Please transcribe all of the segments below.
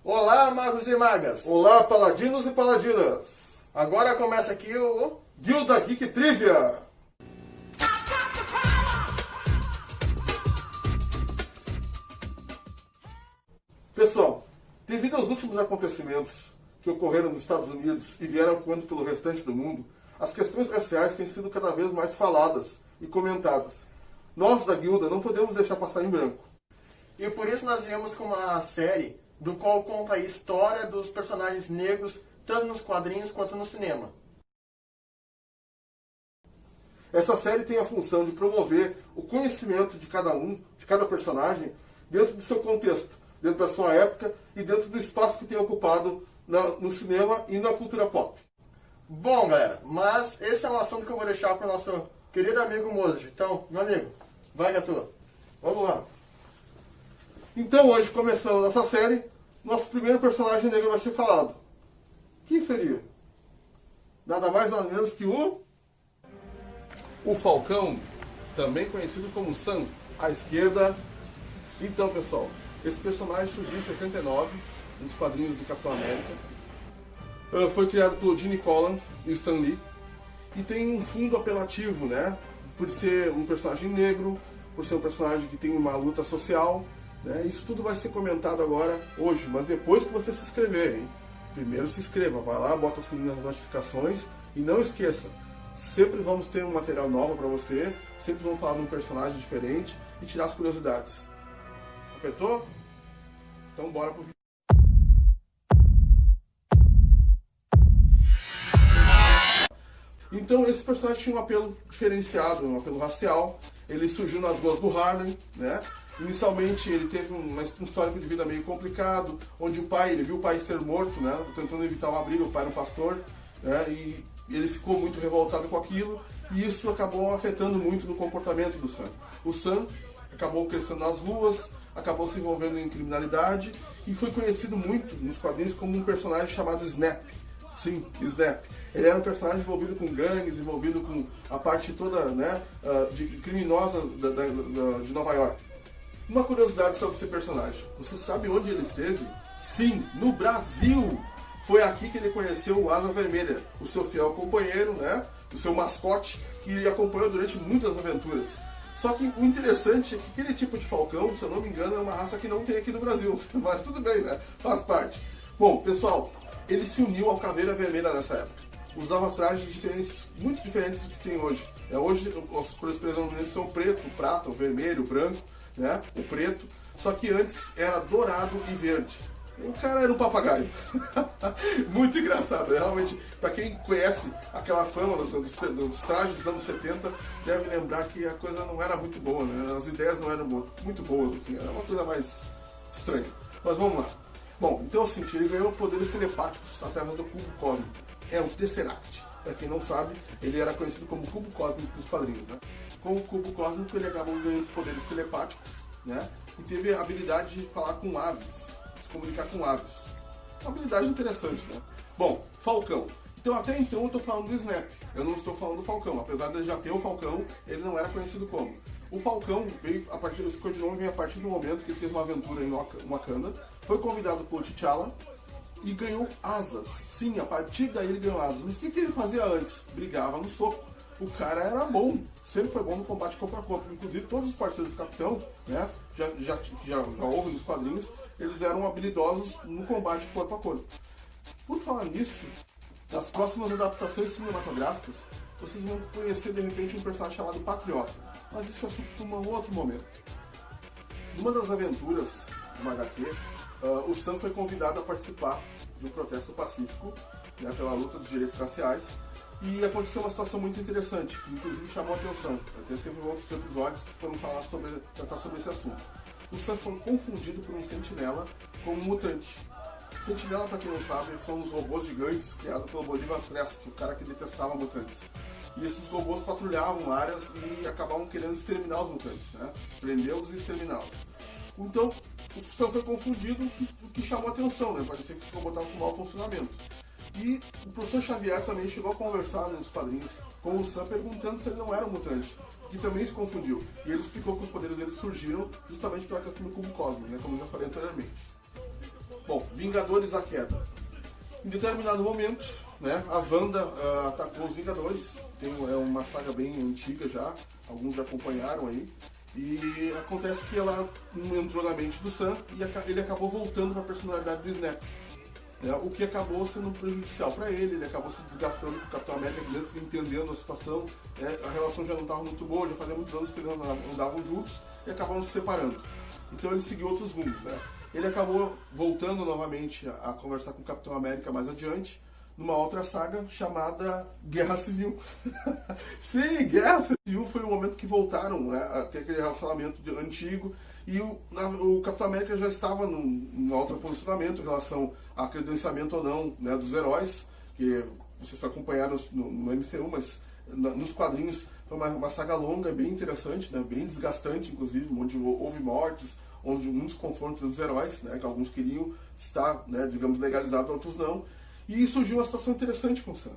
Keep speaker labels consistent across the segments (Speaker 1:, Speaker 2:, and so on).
Speaker 1: Olá, magos e magas!
Speaker 2: Olá, paladinos e paladinas!
Speaker 1: Agora começa aqui o
Speaker 2: Guilda Geek Trivia! Pessoal, devido aos últimos acontecimentos que ocorreram nos Estados Unidos e vieram quando pelo restante do mundo, as questões raciais têm sido cada vez mais faladas e comentadas. Nós da Guilda não podemos deixar passar em branco.
Speaker 1: E por isso nós viemos com uma série do qual conta a história dos personagens negros, tanto nos quadrinhos quanto no cinema.
Speaker 2: Essa série tem a função de promover o conhecimento de cada de cada personagem, dentro do seu contexto, dentro da sua época e dentro do espaço que tem ocupado no cinema e na cultura pop.
Speaker 1: Bom, galera, mas esse é um assunto que eu vou deixar para o nosso querido amigo Mozart. Então, meu amigo, vai Gatu.
Speaker 2: Vamos lá. Então, hoje, começando nossa série, nosso primeiro personagem negro vai ser falado. Quem seria? Nada mais, nada menos que o Falcão, também conhecido como Sam, à esquerda. Então, pessoal, esse personagem surgiu em 69, nos quadrinhos do Capitão América. Foi criado pelo Gene Colan e Stan Lee. E tem um fundo apelativo, né? Por ser um personagem negro, por ser um personagem que tem uma luta social, né? Isso tudo vai ser comentado agora, hoje, mas depois que você se inscrever, hein? Primeiro se inscreva, vai lá, bota as notificações e não esqueça, sempre vamos ter um material novo para você, sempre vamos falar de um personagem diferente e tirar as curiosidades. Apertou? Então bora pro vídeo. Então esse personagem tinha um apelo diferenciado, um apelo racial. Ele surgiu nas ruas do Harlem, né? Inicialmente ele teve um histórico de vida meio complicado, onde ele viu o pai ser morto, né? Tentando evitar uma briga, o pai era um pastor, né? E ele ficou muito revoltado com aquilo, e isso acabou afetando muito no comportamento do Sam. O Sam acabou crescendo nas ruas, acabou se envolvendo em criminalidade, e foi conhecido muito nos quadrinhos como um personagem chamado Snap. Sim, Snap. Ele era um personagem envolvido com gangues, envolvido com a parte toda, né, criminosa de Nova York. Uma curiosidade sobre esse personagem. Você sabe onde ele esteve? Sim, no Brasil! Foi aqui que ele conheceu o Asa Vermelha, o seu fiel companheiro, né, o seu mascote, que ele acompanhou durante muitas aventuras. Só que o interessante é que aquele tipo de falcão, se eu não me engano, é uma raça que não tem aqui no Brasil. Mas tudo bem, né? Faz parte. Bom, pessoal, ele se uniu ao Caveira Vermelha nessa época. Usava trajes diferentes, muito diferentes do que tem hoje. Hoje as cores predominantes são o preto, o prata, o vermelho, o branco, né? O preto. Só que antes era dourado e verde. O cara era um papagaio. Muito engraçado. Realmente, para quem conhece aquela fama dos trajes dos anos 70, deve lembrar que a coisa não era muito boa, né? As ideias não eram muito boas, assim, era uma coisa mais estranha. Mas vamos lá. Bom, então assim, ele ganhou poderes telepáticos através do cubo cósmico. É o Tesseract. Para quem não sabe, ele era conhecido como cubo cósmico dos quadrinhos, né? Com o cubo cósmico ele acabou ganhando poderes telepáticos, né? E teve a habilidade de falar com aves, se comunicar com aves. Uma habilidade interessante, né? Bom, Falcão. Então até então eu estou falando do Snap, eu não estou falando do Falcão. Apesar de ele já ter o Falcão, ele não era conhecido como. O Falcão veio a partir, esse codinome vem a partir do momento que ele teve uma aventura em Wakanda, foi convidado por T'Challa e ganhou asas. Sim, a partir daí ele ganhou asas. Mas o que ele fazia antes? Brigava no soco. O cara era bom, sempre foi bom no combate corpo a corpo. Inclusive todos os parceiros do Capitão, né, já houve nos quadrinhos, eles eram habilidosos no combate corpo a corpo. Por falar nisso, nas próximas adaptações cinematográficas, vocês vão conhecer de repente um personagem chamado Patriota. Mas isso é assunto para um outro momento. Numa das aventuras de HQ, o Sam foi convidado a participar de um protesto pacífico, né, pela luta dos direitos raciais, e aconteceu uma situação muito interessante, que inclusive chamou a atenção. Até teve outros episódios que foram tratar sobre esse assunto. O Sam foi confundido por um sentinela com um mutante. Sentinela, para quem não sabe, são os robôs gigantes criados pelo Bolívar Trask, o cara que detestava mutantes. E esses robôs patrulhavam áreas e acabavam querendo exterminar os mutantes, né? Prendê-los e exterminá-los. Então, o Sam foi confundido, o que chamou a atenção, né? Parecia que esse robô estava com mau funcionamento. E o professor Xavier também chegou a conversar nos quadrinhos com o Sam, perguntando se ele não era um mutante, que também se confundiu. E ele explicou que os poderes dele surgiram justamente pela questão do cubo cósmico, né? Como eu já falei anteriormente. Bom, Vingadores: A Queda. Em determinado momento, né, a Wanda atacou os Vingadores. É uma saga bem antiga já, alguns já acompanharam aí. E acontece que ela entrou na mente do Sam e ele acabou voltando para a personalidade do Snap. O que acabou sendo prejudicial para ele acabou se desgastando com o Capitão América, entendendo a situação, a relação já não estava muito boa, já fazia muitos anos que eles não andavam juntos e acabaram se separando. Então ele seguiu outros rumos. Ele acabou voltando novamente a conversar com o Capitão América mais adiante, numa outra saga chamada Guerra Civil. Sim, Guerra Civil foi o momento que voltaram a ter aquele relacionamento antigo. E o Capitão América já estava num outro posicionamento em relação a credenciamento ou não, dos heróis, que vocês acompanharam no MCU, mas nos quadrinhos foi uma saga longa, bem interessante, bem desgastante, inclusive, onde houve mortes, onde muitos confrontos dos heróis, que alguns queriam estar, digamos, legalizados, outros não. E surgiu uma situação interessante com o Sam.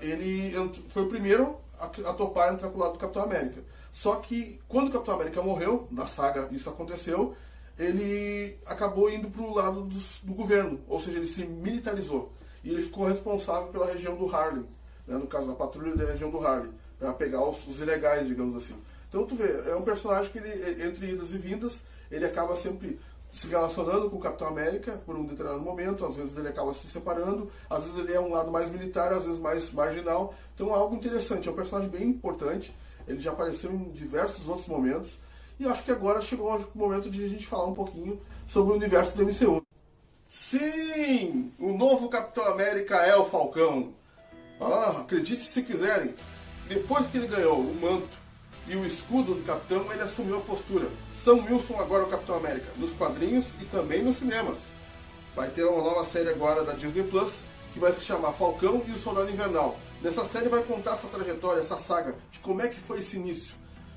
Speaker 2: Ele foi o primeiro a topar entrar pro lado do Capitão América. Só que quando o Capitão América morreu, na saga isso aconteceu, ele acabou indo para o lado do governo, ou seja, ele se militarizou. E ele ficou responsável pela região do Harlem, no caso da patrulha da região do Harlem, para pegar os ilegais, digamos assim. Então tu vê, é um personagem que ele, entre idas e vindas, ele acaba sempre se relacionando com o Capitão América por um determinado momento, às vezes ele acaba se separando, às vezes ele é um lado mais militar, às vezes mais marginal. Então é algo interessante, é um personagem bem importante. Ele já apareceu em diversos outros momentos. E eu acho que agora chegou o momento de a gente falar um pouquinho sobre o universo do MCU. Sim! O novo Capitão América é o Falcão. Acredite se quiserem. Depois que ele ganhou o manto e o escudo do Capitão, ele assumiu a postura. Sam Wilson agora é o Capitão América, nos quadrinhos e também nos cinemas. Vai ter uma nova série agora da Disney Plus, que vai se chamar Falcão e o Soldado Invernal. Nessa série vai contar essa trajetória, essa saga, de como é que foi esse início.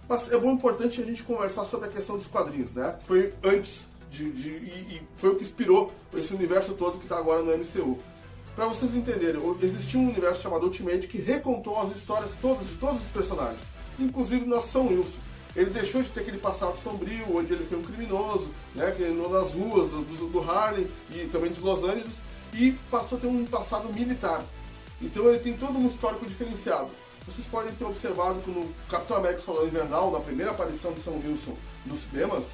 Speaker 2: Mas é bom importante a gente conversar sobre a questão dos quadrinhos, Que foi antes, e foi o que inspirou esse universo todo que está agora no MCU. Para vocês entenderem, existia um universo chamado Ultimate que recontou as histórias todas de todos os personagens, inclusive o nosso Sam Wilson. Ele deixou de ter aquele passado sombrio, onde ele foi um criminoso, que andou nas ruas do Harlem e também de Los Angeles, e passou a ter um passado militar. Então ele tem todo um histórico diferenciado. Vocês podem ter observado que no Capitão América Soldado Invernal, na primeira aparição de Sam Wilson nos cinemas,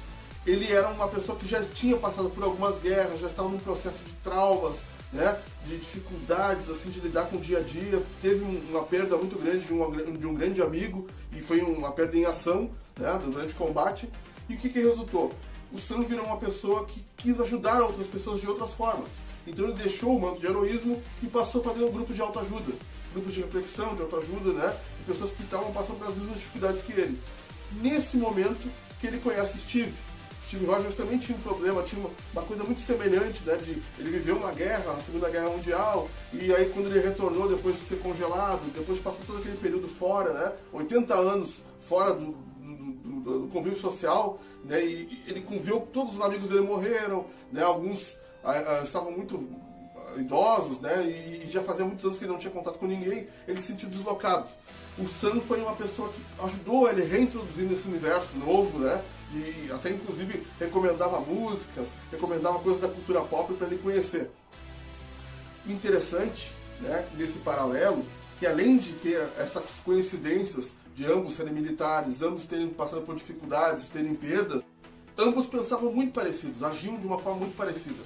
Speaker 2: ele era uma pessoa que já tinha passado por algumas guerras, já estava num processo de traumas, de dificuldades assim, de lidar com o dia a dia. Teve uma perda muito grande de um grande amigo, e foi uma perda em ação, durante o combate. E o que resultou? O Sam virou uma pessoa que quis ajudar outras pessoas de outras formas. Então ele deixou o manto de heroísmo e passou a fazer um grupo de autoajuda, grupos de reflexão, de autoajuda, de pessoas que estavam passando pelas mesmas dificuldades que ele. Nesse momento que ele conhece Steve Rogers também tinha um problema, tinha uma coisa muito semelhante, ele viveu uma guerra, a Segunda Guerra Mundial, e aí quando ele retornou depois de ser congelado, depois de passar todo aquele período fora, 80 anos fora do convívio social, e ele conviveu, todos os amigos dele morreram, alguns estavam muito idosos, e já fazia muitos anos que ele não tinha contato com ninguém, ele se sentiu deslocado. O Sam foi uma pessoa que ajudou ele a reintroduzir nesse universo novo, e até inclusive recomendava músicas, recomendava coisas da cultura pop para ele conhecer. Interessante, nesse paralelo, que além de ter essas coincidências de ambos serem militares, ambos terem passado por dificuldades, terem perdas, ambos pensavam muito parecidos, agiam de uma forma muito parecida.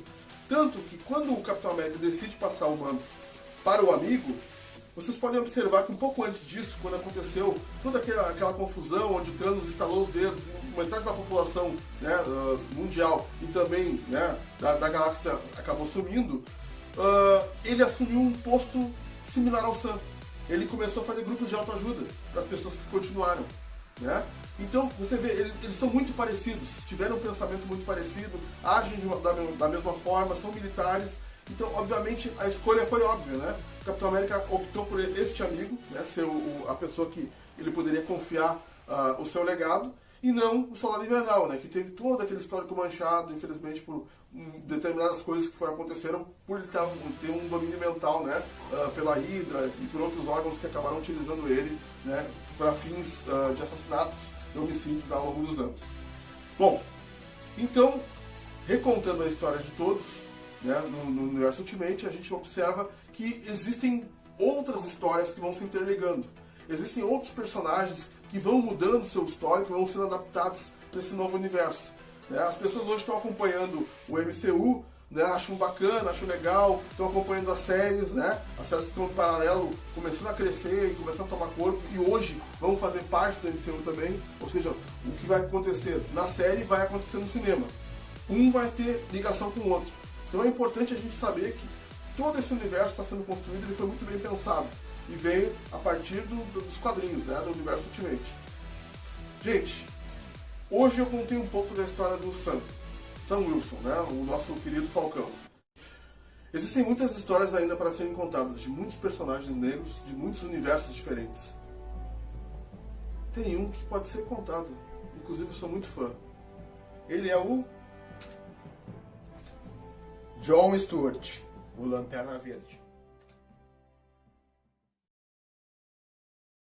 Speaker 2: Tanto que quando o Capitão América decide passar o manto para o amigo, vocês podem observar que um pouco antes disso, quando aconteceu toda aquela confusão, onde Thanos estalou os dedos, metade da população mundial e também da galáxia acabou sumindo, ele assumiu um posto similar ao Sam. Ele começou a fazer grupos de autoajuda para as pessoas que continuaram. Então, você vê, eles são muito parecidos, tiveram um pensamento muito parecido, agem da mesma forma, são militares. Então, obviamente, a escolha foi óbvia, O Capitão América optou por este amigo, ser a pessoa que ele poderia confiar o seu legado, e não o Soldado Invernal, que teve todo aquele histórico manchado, infelizmente, por determinadas coisas que aconteceram, por ele ter um domínio mental, pela Hydra e por outros órgãos que acabaram utilizando ele, para fins de assassinatos e homicídios ao longo dos anos. Bom, então, recontando a história de todos, né, no universo Ultimate, a gente observa que existem outras histórias que vão se interligando. Existem outros personagens que vão mudando o seu histórico, vão sendo adaptados para esse novo universo. Né? As pessoas hoje estão acompanhando o MCU, né? Acham bacana, acham legal, estão acompanhando as séries, né? As séries que estão em paralelo, começando a crescer e começando a tomar corpo, e hoje vão fazer parte do MCU também. Ou seja, o que vai acontecer na série vai acontecer no cinema. Um vai ter ligação com o outro. Então é importante a gente saber que todo esse universo está sendo construído, ele foi muito bem pensado. E veio a partir dos quadrinhos, né? Do universo Ultimate. Gente, hoje eu contei um pouco da história do Sam Wilson, né? O nosso querido Falcão. Existem muitas histórias ainda para serem contadas, de muitos personagens negros, de muitos universos diferentes. Tem um que pode ser contado, inclusive eu sou muito fã. Ele é o
Speaker 1: John Stewart, o Lanterna Verde.